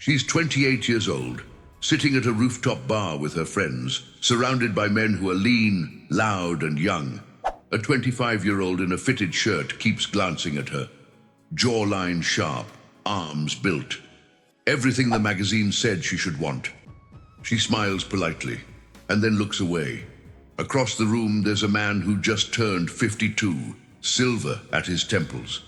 She's 28 years old, sitting at a rooftop bar with her friends, surrounded by men who are lean, loud, and young. A 25-year-old in a fitted shirt keeps glancing at her. Jawline sharp, arms built. Everything the magazine said she should want. She smiles politely, and then looks away. Across the room, there's a man who just turned 52, silver at his temples.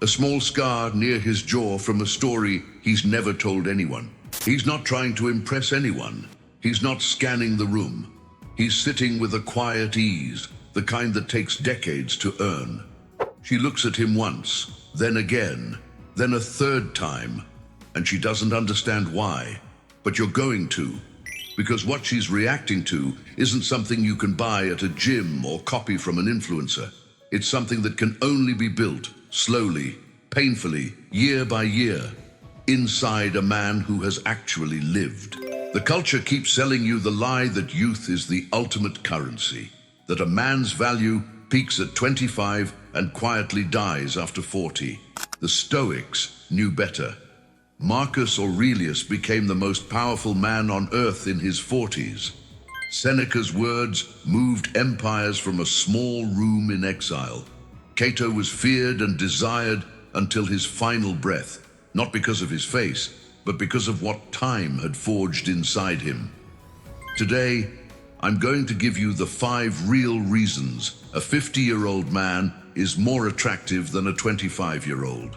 A small scar near his jaw from a story he's never told anyone. He's not trying to impress anyone. He's not scanning the room. He's sitting with a quiet ease, the kind that takes decades to earn. She looks at him once, then again, then a third time, and she doesn't understand why. But you're going to, because what she's reacting to isn't something you can buy at a gym or copy from an influencer. It's something that can only be built slowly, painfully, year by year, inside a man who has actually lived. The culture keeps selling you the lie that youth is the ultimate currency, that a man's value peaks at 25 and quietly dies after 40. The Stoics knew better. Marcus Aurelius became the most powerful man on earth in his 40s. Seneca's words moved empires from a small room in exile. Cato was feared and desired until his final breath, not because of his face, but because of what time had forged inside him. Today, I'm going to give you the 5 real reasons a 50-year-old man is more attractive than a 25-year-old.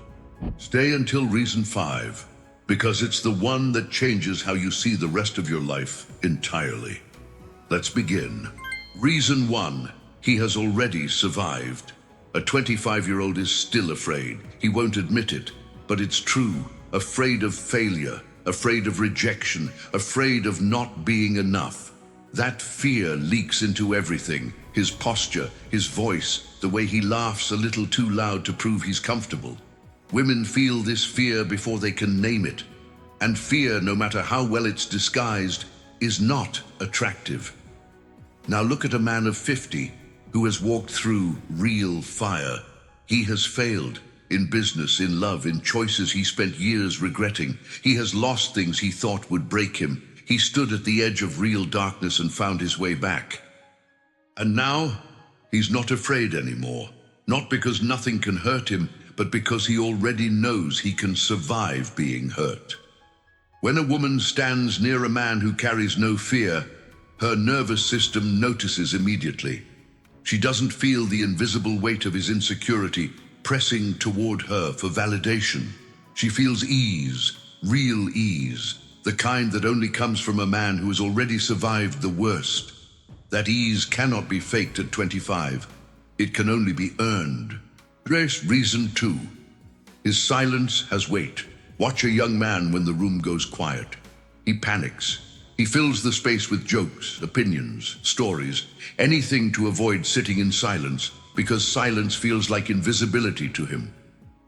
Stay until reason 5, because it's the one that changes how you see the rest of your life entirely. Let's begin. Reason 1, he has already survived. A 25-year-old is still afraid. He won't admit it, but it's true. Afraid of failure, afraid of rejection, afraid of not being enough. That fear leaks into everything. His posture, his voice, the way he laughs a little too loud to prove he's comfortable. Women feel this fear before they can name it. And fear, no matter how well it's disguised, is not attractive. Now look at a man of 50 who has walked through real fire. He has failed in business, in love, in choices he spent years regretting. He has lost things he thought would break him. He stood at the edge of real darkness and found his way back. And now, he's not afraid anymore. Not because nothing can hurt him, but because he already knows he can survive being hurt. When a woman stands near a man who carries no fear, her nervous system notices immediately. She doesn't feel the invisible weight of his insecurity pressing toward her for validation. She feels ease, real ease, the kind that only comes from a man who has already survived the worst. That ease cannot be faked at 25. It can only be earned. Reason 2. His silence has weight. Watch a young man when the room goes quiet. He panics. He fills the space with jokes, opinions, stories, anything to avoid sitting in silence, because silence feels like invisibility to him.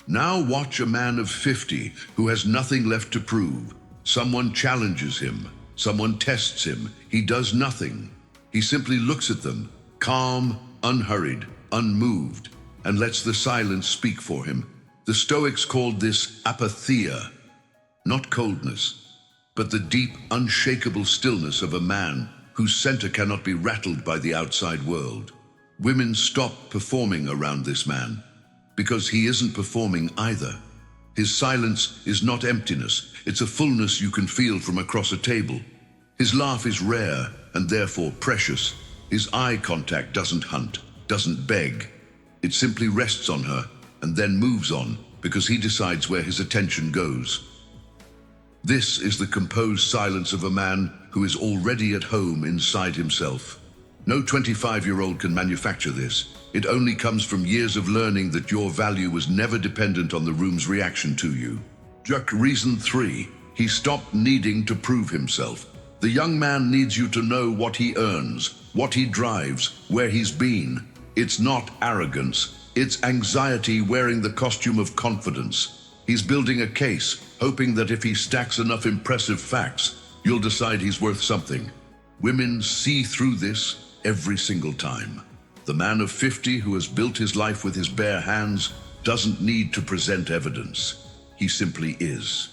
Now watch a man of 50 who has nothing left to prove. Someone challenges him. Someone tests him. He does nothing. He simply looks at them, calm, unhurried, unmoved, and lets the silence speak for him. The Stoics called this apatheia, not coldness, but the deep, unshakable stillness of a man whose center cannot be rattled by the outside world. Women stop performing around this man, because he isn't performing either. His silence is not emptiness, it's a fullness you can feel from across a table. His laugh is rare and therefore precious. His eye contact doesn't hunt, doesn't beg. It simply rests on her and then moves on, because he decides where his attention goes. This is the composed silence of a man who is already at home inside himself. No 25-year-old can manufacture this. It only comes from years of learning that your value was never dependent on the room's reaction to you. Reason 3. He stopped needing to prove himself. The young man needs you to know what he earns, what he drives, where he's been. It's not arrogance. It's anxiety wearing the costume of confidence. He's building a case, hoping that if he stacks enough impressive facts, you'll decide he's worth something. Women see through this every single time. The man of 50 who has built his life with his bare hands doesn't need to present evidence. He simply is.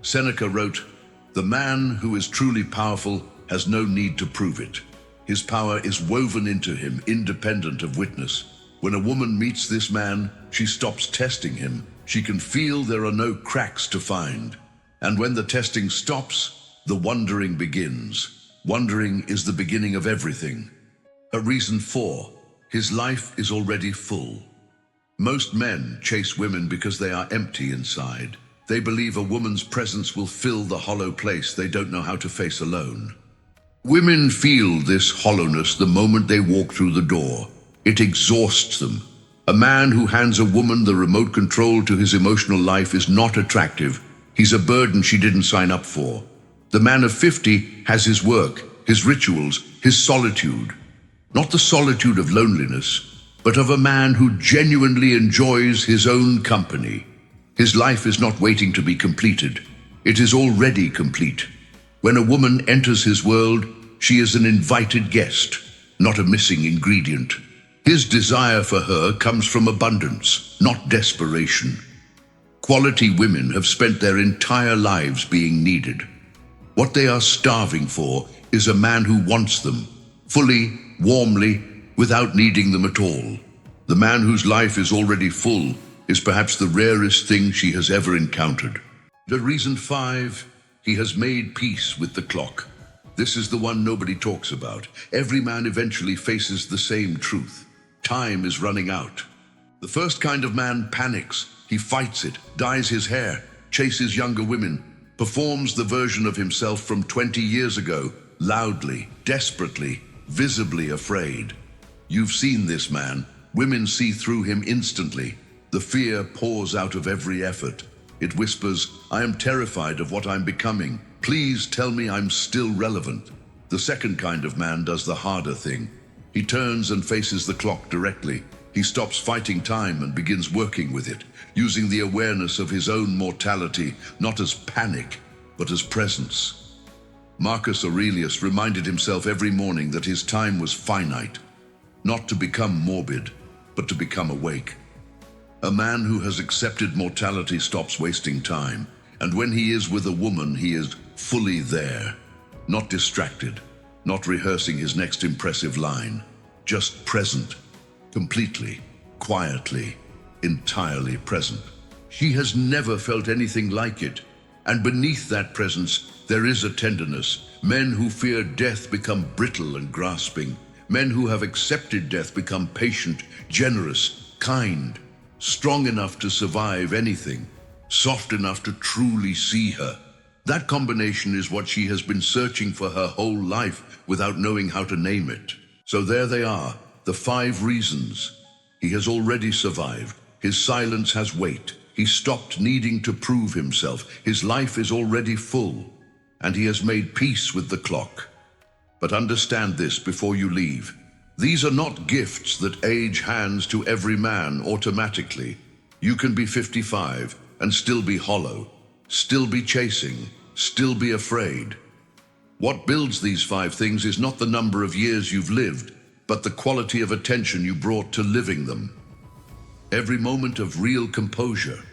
Seneca wrote, "The man who is truly powerful has no need to prove it. His power is woven into him, independent of witness. When a woman meets this man, she stops testing him. She can feel there are no cracks to find. And when the testing stops, the wondering begins. Wondering is the beginning of everything." Reason 4. His life is already full. Most men chase women because they are empty inside. They believe a woman's presence will fill the hollow place they don't know how to face alone. Women feel this hollowness the moment they walk through the door. It exhausts them. A man who hands a woman the remote control to his emotional life is not attractive. He's a burden she didn't sign up for. The man of 50 has his work, his rituals, his solitude. Not the solitude of loneliness, but of a man who genuinely enjoys his own company. His life is not waiting to be completed. It is already complete. When a woman enters his world, she is an invited guest, not a missing ingredient. His desire for her comes from abundance, not desperation. Quality women have spent their entire lives being needed. What they are starving for is a man who wants them, fully, warmly, without needing them at all. The man whose life is already full is perhaps the rarest thing she has ever encountered. The reason 5, he has made peace with the clock. This is the one nobody talks about. Every man eventually faces the same truth. Time is running out. The first kind of man panics. He fights it, dyes his hair, chases younger women, performs the version of himself from 20 years ago, loudly, desperately, visibly afraid. You've seen this man. Women see through him instantly. The fear pours out of every effort. It whispers, "I am terrified of what I'm becoming. Please tell me I'm still relevant." The second kind of man does the harder thing. He turns and faces the clock directly. He stops fighting time and begins working with it, using the awareness of his own mortality, not as panic, but as presence. Marcus Aurelius reminded himself every morning that his time was finite, not to become morbid, but to become awake. A man who has accepted mortality stops wasting time, and when he is with a woman, he is fully there, not distracted, not rehearsing his next impressive line, just present, completely, quietly, entirely present. She has never felt anything like it, and beneath that presence, there is a tenderness. Men who fear death become brittle and grasping. Men who have accepted death become patient, generous, kind, strong enough to survive anything, soft enough to truly see her. That combination is what she has been searching for her whole life without knowing how to name it. So there they are, the 5 reasons. He has already survived. His silence has weight. He stopped needing to prove himself. His life is already full, and he has made peace with the clock. But understand this before you leave. These are not gifts that age hands to every man automatically. You can be 55 and still be hollow, still be chasing, still be afraid. What builds these 5 things is not the number of years you've lived, but the quality of attention you brought to living them. Every moment of real composure,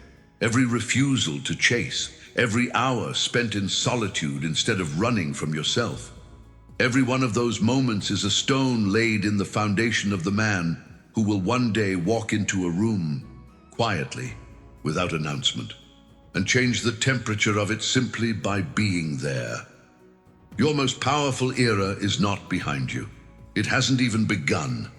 every refusal to chase, every hour spent in solitude instead of running from yourself. Every one of those moments is a stone laid in the foundation of the man who will one day walk into a room quietly, without announcement, and change the temperature of it simply by being there. Your most powerful era is not behind you. It hasn't even begun.